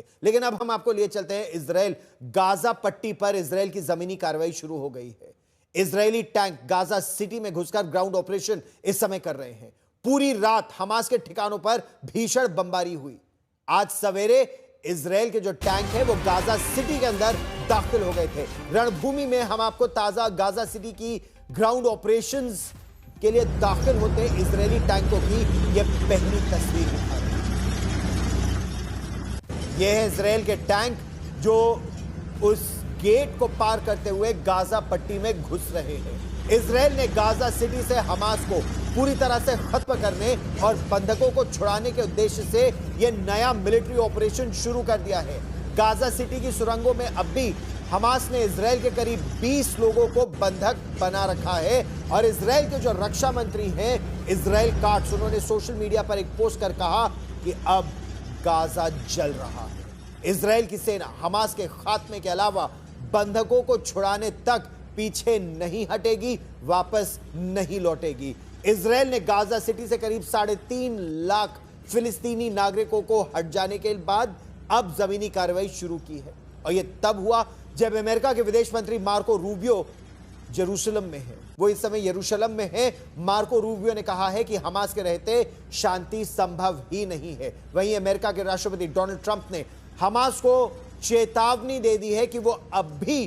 थे। लेकिन अब हम आपको लिए चलते हैं इजराइल। गाजा पट्टी पर इजराइल की जमीनी कार्रवाई शुरू हो गई है। इजरायली टैंक गाजा सिटी में घुसकर ग्राउंड ऑपरेशन इस समय कर रहे हैं। पूरी रात हमास के ठिकानों पर भीषण बमबारी हुई। आज सवेरे इजराइल के जो टैंक है वो गाजा सिटी के अंदर दाखिल हो गए थे। रणभूमि में हम आपको ताजा गाजा सिटी की ग्राउंड ऑपरेशंस के लिए दाखिल होते इजरायली टैंकों की यह पहली तस्वीर दिखा रहे हैं। यह है इजराइल के टैंक जो उस गेट को पार करते हुए गाजा पट्टी में घुस रहे हैं। इजराइल ने गाजा सिटी से हमास को पूरी तरह से खत्म करने और बंधकों को छुड़ाने के उद्देश्य से यह नया मिलिट्री ऑपरेशन शुरू कर दिया है। गाजा सिटी की सुरंगों में अब भी हमास ने इजराइल के करीब 20 लोगों को बंधक बना रखा है। और इजराइल के जो रक्षा मंत्री हैं इजराइल काट्स, उन्होंने सोशल मीडिया पर एक पोस्ट कर कहा कि अब गाजा जल रहा है। इजराइल की सेना हमास के खात्मे के अलावा बंधकों को छुड़ाने तक पीछे नहीं हटेगी, वापस नहीं लौटेगी। इजराइल ने गाजा सिटी से करीब 3.5 लाख फिलिस्तीनी नागरिकों को हट जाने के बाद अब जमीनी कार्रवाई शुरू की है। और यह तब हुआ जब अमेरिका के विदेश मंत्री मार्को रूबियो यरूशलेम में है। वो इस समय यरूशलेम में है। मार्को रूबियो ने कहा है कि हमास के रहते शांति संभव ही नहीं है। वहीं अमेरिका के राष्ट्रपति डोनाल्ड ट्रंप ने हमास को चेतावनी दे दी है कि वो अब भी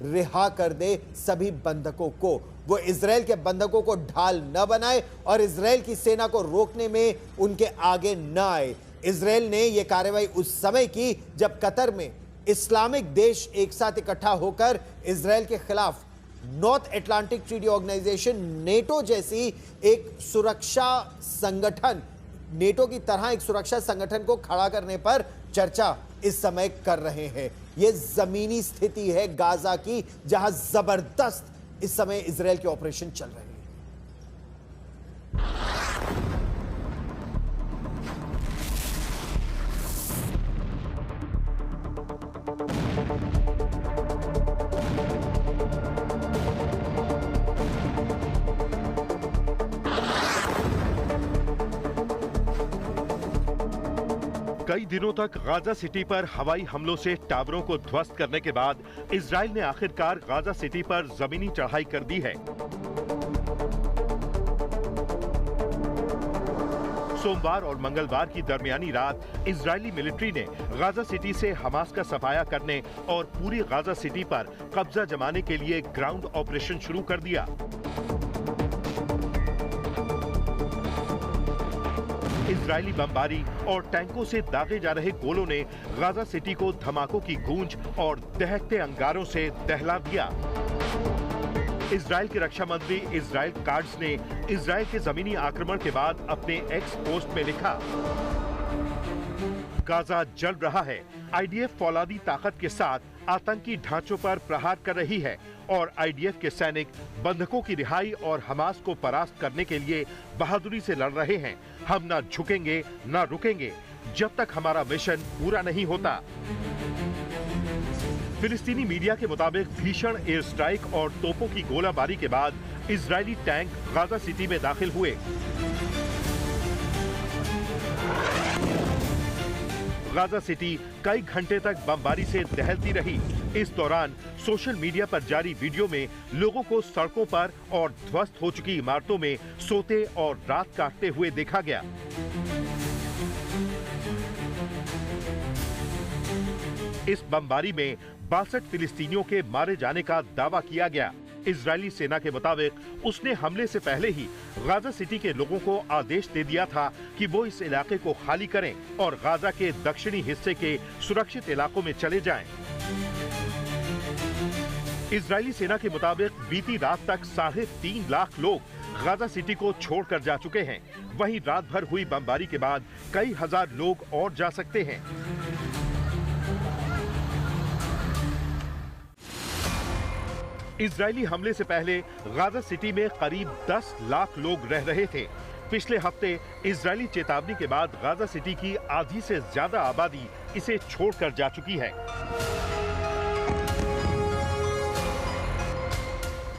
रिहा कर दे सभी बंधकों को। वो इजराइल के बंधकों को ढाल न बनाए और इजराइल की सेना को रोकने में उनके आगे न आए। इजराइल ने यह कार्रवाई उस समय की जब कतर में इस्लामिक देश एक साथ इकट्ठा होकर इजराइल के खिलाफ North Atlantic Treaty Organization NATO जैसी एक सुरक्षा संगठन, नेटो की तरह एक सुरक्षा संगठन को खड़ा करने पर चर्चा इस समय कर रहे हैं। यह जमीनी स्थिति है गाजा की, जहां जबरदस्त इस समय इजराइल के ऑपरेशन चल रहे हैं। कई दिनों तक गाजा सिटी पर हवाई हमलों से टावरों को ध्वस्त करने के बाद इजराइल ने आखिरकार गाजा सिटी पर जमीनी चढ़ाई कर दी है। सोमवार और मंगलवार की दरमियानी रात इजरायली मिलिट्री ने गाजा सिटी से हमास का सफाया करने और पूरी गाजा सिटी पर कब्जा जमाने के लिए ग्राउंड ऑपरेशन शुरू कर दिया। इजरायली बमबारी और टैंकों से दागे जा रहे गोलों ने गाजा सिटी को धमाकों की गूंज और दहकते अंगारों से दहला दिया। इजराइल के रक्षा मंत्री इजराइल काट्स ने इजराइल के जमीनी आक्रमण के बाद अपने एक्स पोस्ट में लिखा, गाजा जल रहा है। आईडीएफ फौलादी ताकत के साथ आतंकी ढांचों पर प्रहार कर रही है और आईडीएफ के सैनिक बंधकों की रिहाई और हमास को परास्त करने के लिए बहादुरी से लड़ रहे हैं। हम ना झुकेंगे ना रुकेंगे जब तक हमारा मिशन पूरा नहीं होता। फिलिस्तीनी मीडिया के मुताबिक भीषण एयर स्ट्राइक और तोपों की गोलाबारी के बाद इजरायली टैंक गाजा सिटी में दाखिल हुए। गाजा सिटी कई घंटे तक बमबारी से दहलती रही। इस दौरान सोशल मीडिया पर जारी वीडियो में लोगों को सड़कों पर और ध्वस्त हो चुकी इमारतों में सोते और रात काटते हुए देखा गया। इस बमबारी में 62 फिलिस्तीनियों के मारे जाने का दावा किया गया। इजरायली सेना के मुताबिक उसने हमले से पहले ही गाजा सिटी के लोगों को आदेश दे दिया था कि वो इस इलाके को खाली करें और गाजा के दक्षिणी हिस्से के सुरक्षित इलाकों में चले जाएं। इजरायली सेना के मुताबिक बीती रात तक 3.5 लाख लोग गाजा सिटी को छोड़कर जा चुके हैं। वहीं रात भर हुई बमबारी के बाद कई हजार लोग और जा सकते हैं। इजरायली हमले से पहले गाजा सिटी में करीब 10 लाख लोग रह रहे थे। पिछले हफ्ते इजरायली चेतावनी के बाद गाजा सिटी की आधी से ज्यादा आबादी इसे छोड़कर जा चुकी है।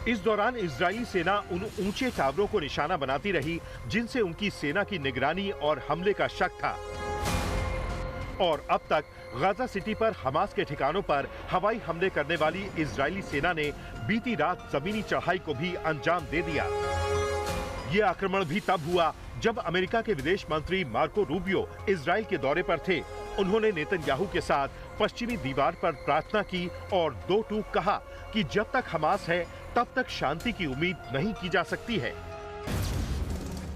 इस दौरान इजरायली सेना उन ऊंचे टावरों को निशाना बनाती रही जिनसे उनकी सेना की निगरानी और हमले का शक था। और अब तक गाजा सिटी पर हमास के ठिकानों पर हवाई हमले करने वाली इजरायली सेना ने बीती रात जमीनी चढ़ाई को भी अंजाम दे दिया। ये आक्रमण भी तब हुआ जब अमेरिका के विदेश मंत्री मार्को रूबियो इजरायल के दौरे पर थे। उन्होंने नेतन्याहू के साथ पश्चिमी दीवार पर प्रार्थना की और दो टूक कहा कि जब तक हमास है तब तक शांति की उम्मीद नहीं की जा सकती है।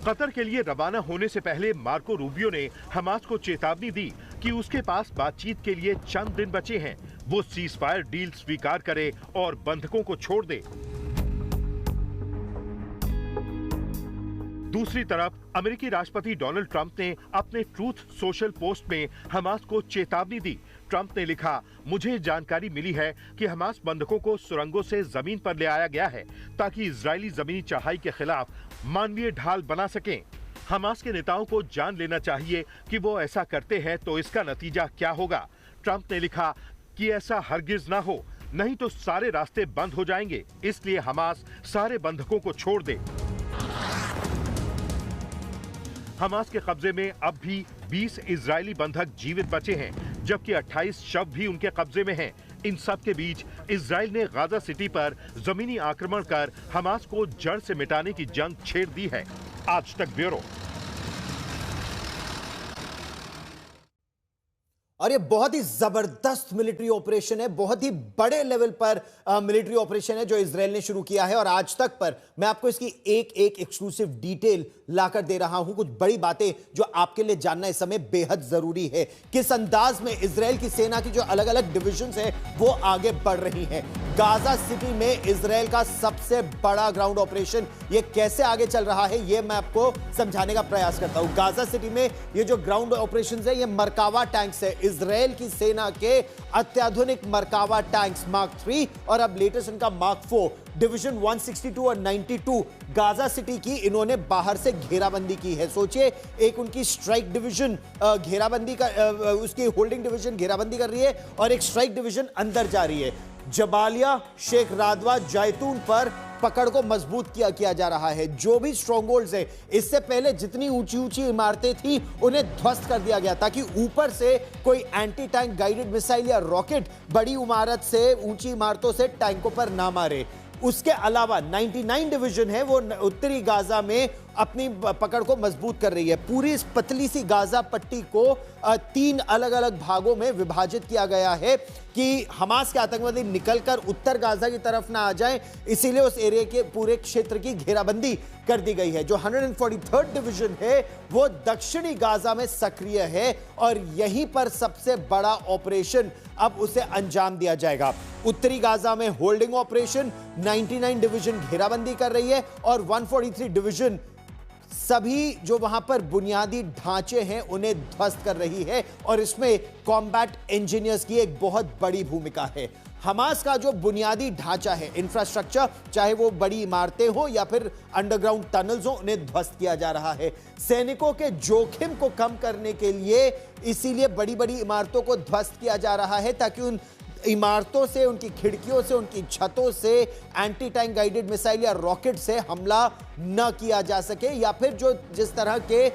कतर के लिए रवाना होने से पहले मार्को रूबियो ने हमास को चेतावनी दी कि उसके पास बातचीत के लिए चंद दिन बचे हैं, वो सीज फायर डील स्वीकार करे और बंधकों को छोड़ दे। दूसरी तरफ अमेरिकी राष्ट्रपति डोनाल्ड ट्रंप ने अपने ट्रूथ सोशल पोस्ट में हमास को चेतावनी दी। ट्रंप ने लिखा, मुझे जानकारी मिली है कि हमास बंधकों को सुरंगों से जमीन पर ले आया गया है ताकि इजरायली जमीनी चढ़ाई के खिलाफ मानवीय ढाल बना सकें। हमास के नेताओं को जान लेना चाहिए कि वो ऐसा करते हैं तो इसका नतीजा क्या होगा। ट्रंप ने लिखा कि ऐसा हरगिज ना हो, नहीं तो सारे रास्ते बंद हो जाएंगे, इसलिए हमास सारे बंधकों को छोड़ दे। हमास के कब्जे में अब भी 20 इजरायली बंधक जीवित बचे हैं, जबकि 28 शव भी उनके कब्जे में हैं। इन सब के बीच इजरायल ने गाजा सिटी पर जमीनी आक्रमण कर हमास को जड़ से मिटाने की जंग छेड़ दी है। आज तक ब्यूरो। और ये बहुत ही जबरदस्त मिलिट्री ऑपरेशन है, बहुत ही बड़े लेवल पर मिलिट्री ऑपरेशन है जो इजरायल ने शुरू किया है। और आज तक पर मैं आपको इसकी एक एक एक्सक्लूसिव डिटेल लाकर दे रहा हूं, कुछ बड़ी बातें जो आपके लिए जानना इस समय बेहद जरूरी है। किस अंदाज में इजरायल की सेना की जो अलग अलग डिविजन्स है वो आगे बढ़ रही हैं। गाजा सिटी में इजरायल का सबसे बड़ा ग्राउंड ऑपरेशन ये कैसे आगे चल रहा है, ये मैं आपको समझाने का प्रयास करता हूं। गाजा सिटी में ये जो ग्राउंड ऑपरेशन है ये मरकावा टैंक्स है, इजरायल की सेना के अत्याधुनिक मरकावा टैंक्स मार्क 3 और अब लेटेस्ट इनका मार्क 4 डिवीजन 162 और 92 गाजा सिटी की इन्होंने बाहर से घेराबंदी की है। सोचिए, एक उनकी स्ट्राइक डिवीजन घेराबंदी का उसकी होल्डिंग डिवीजन घेराबंदी कर रही है और एक स्ट्राइक डिवीजन अंदर जा रही है। जबालिया, शेख रादवा, जैतून पर पकड़ को मजबूत किया जा रहा है। जो भी स्ट्रॉन्गहोल्ड्स है, इससे पहले जितनी ऊंची ऊंची इमारतें थी उन्हें ध्वस्त कर दिया गया ताकि ऊपर से कोई एंटी टैंक गाइडेड मिसाइल या रॉकेट बड़ी इमारत से, ऊंची इमारतों से टैंकों पर ना मारे। उसके अलावा 99 डिवीजन है वो उत्तरी गाजा में अपनी पकड़ को मजबूत कर रही है। पूरी इस पतली सी गाजा पट्टी को 3 अलग अलग भागों में विभाजित किया गया है कि हमास के आतंकवादी निकलकर उत्तर गाजा की तरफ ना आ जाएं, इसीलिए उस एरिया के पूरे क्षेत्र की घेराबंदी कर दी गई है। जो 143rd डिवीजन है वो दक्षिणी गाजा में सक्रिय है और यहीं पर सबसे बड़ा ऑपरेशन अब उसे अंजाम दिया जाएगा। उत्तरी गाजा में होल्डिंग ऑपरेशन 99 डिवीजन घेराबंदी कर रही है और 143 डिवीजन सभी जो वहां पर बुनियादी ढांचे हैं उन्हें ध्वस्त कर रही है और इसमें कॉम्बैट इंजीनियर्स की एक बहुत बड़ी भूमिका है। हमास का जो बुनियादी ढांचा है, इंफ्रास्ट्रक्चर, चाहे वो बड़ी इमारतें हो या फिर अंडरग्राउंड टनल्स हो, उन्हें ध्वस्त किया जा रहा है। सैनिकों के जोखिम को कम करने के लिए इसीलिए बड़ी बड़ी इमारतों को ध्वस्त किया जा रहा है ताकि उन इमारतों से, उनकी खिड़कियों से, उनकी छतों से एंटी टैंक गाइडेड मिसाइल या रॉकेट से हमला न किया जा सके, या फिर जो जिस तरह के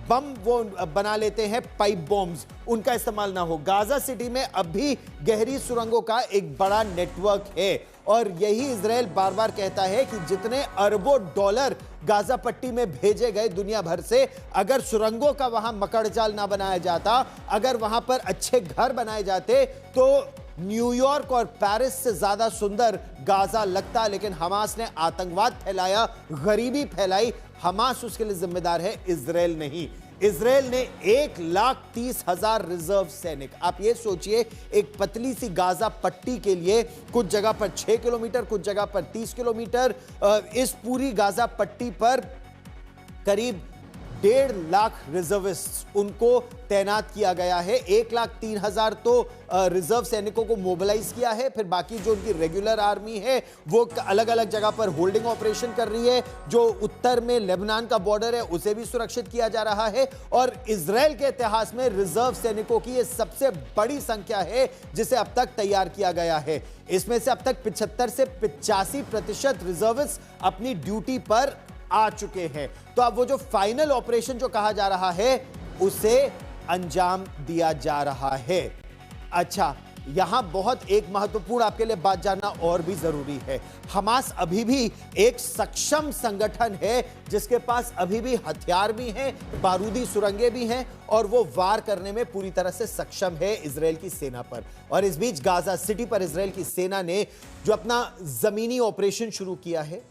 बम वो बना लेते हैं, पाइप बॉम्ब्स, उनका इस्तेमाल ना हो। गाजा सिटी में अब भी गहरी सुरंगों का एक बड़ा नेटवर्क है और यही इजरायल बार बार कहता है कि जितने अरबों डॉलर गाजा पट्टी में भेजे गए दुनिया भर से, अगर सुरंगों का वहां मकड़जाल ना बनाया जाता, अगर वहां पर अच्छे घर बनाए जाते तो न्यूयॉर्क और पेरिस से ज्यादा सुंदर गाजा लगता। लेकिन हमास ने आतंकवाद फैलाया, गरीबी फैलाई, हमास उसके लिए जिम्मेदार है, इजरायल नहीं। इजरायल ने 1,30,000 रिजर्व सैनिक, आप ये सोचिए, एक पतली सी गाजा पट्टी के लिए कुछ जगह पर 6 किलोमीटर, कुछ जगह पर 30 किलोमीटर, इस पूरी गाजा पट्टी पर करीब 1.5 लाख रिजर्विस्ट उनको तैनात किया गया है। 1,03,000 तो रिजर्व सैनिकों को मोबिलाइज किया है, फिर बाकी जो उनकी रेगुलर आर्मी है वो अलग अलग जगह पर होल्डिंग ऑपरेशन कर रही है। जो उत्तर में लेबनान का बॉर्डर है उसे भी सुरक्षित किया जा रहा है और इजरायल के इतिहास में रिजर्व सैनिकों की यह सबसे बड़ी संख्या है जिसे अब तक तैयार किया गया है। इसमें से अब तक 75 से 85% रिजर्विस्ट अपनी ड्यूटी पर आ चुके हैं। तो अब वो जो फाइनल ऑपरेशन जो कहा जा रहा है उसे अंजाम दिया जा रहा है। अच्छा, यहां बहुत एक महत्वपूर्ण आपके लिए बात जानना और भी जरूरी है। हमास अभी भी एक सक्षम संगठन है जिसके पास अभी भी हथियार भी हैं, बारूदी सुरंगें भी हैं और वो वार करने में पूरी तरह से सक्षम है इजराइल की सेना पर। और इस बीच गाजा सिटी पर इजराइल की सेना ने जो अपना जमीनी ऑपरेशन शुरू किया है,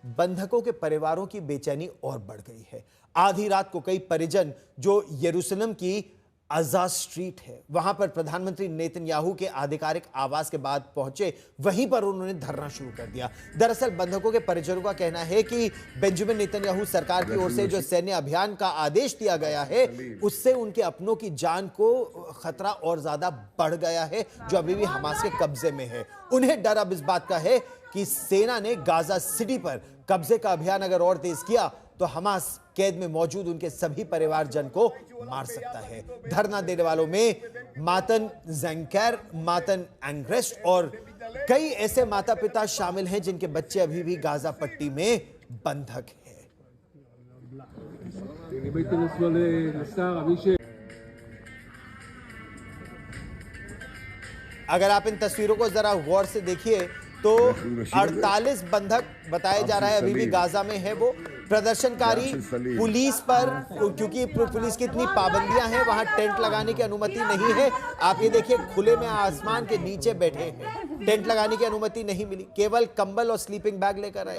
बंधकों के परिवारों की बेचैनी और बढ़ गई है। आधी रात को कई परिजन जो यरूशलेम की आजाद स्ट्रीट है, वहां पर प्रधानमंत्री नेतन्याहू के आधिकारिक आवास के बाद पहुंचे, वहीं पर उन्होंने धरना शुरू कर दिया। दरअसल बंधकों के परिजनों का कहना है कि बेंजामिन नेतन्याहू सरकार की ओर से जो सैन्य अभियान का आदेश दिया गया है, उससे उनके अपनों की जान को खतरा और ज्यादा बढ़ गया है, जो अभी भी हमास के कब्जे में है। उन्हें डर अब इस बात का है कि सेना ने गाजा सिटी पर कब्जे का अभियान अगर और तेज किया तो हमास कैद में मौजूद उनके सभी परिवारजन को मार सकता है। धरना देने वालों में मातन जैंकर, मातन एंग्रेस्ट और कई ऐसे माता पिता शामिल हैं जिनके बच्चे अभी भी गाजा पट्टी में बंधक हैं। अगर आप इन तस्वीरों को जरा गौर से देखिए तो 48 बंधक बताया जा रहा है अभी भी गाजा में है। वो प्रदर्शनकारी पुलिस पर, क्योंकि पुलिस की इतनी पाबंदियां हैं, वहां टेंट लगाने की अनुमति नहीं है। आप ये देखिए, खुले में आसमान के नीचे बैठे हैं, टेंट लगाने की अनुमति नहीं मिली, केवल कंबल और स्लीपिंग बैग लेकर आए।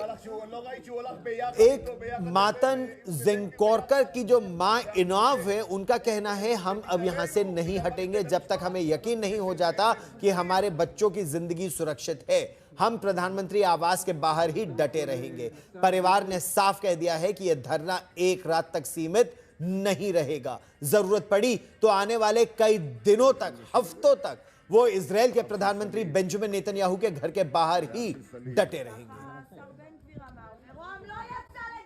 एक मातन जिंकोरकर की जो मां इनाव है, उनका कहना है हम अब यहां से नहीं हटेंगे जब तक हमें यकीन नहीं हो जाता कि हमारे बच्चों की जिंदगी सुरक्षित है। हम प्रधानमंत्री आवास के बाहर ही डटे रहेंगे। परिवार ने साफ कह दिया है कि यह धरना एक रात तक सीमित नहीं रहेगा। जरूरत पड़ी तो आने वाले कई दिनों तक, हफ्तों तक वो इजराइल के प्रधानमंत्री बेंजामिन नेतन्याहू के घर के बाहर ही डटे रहेंगे।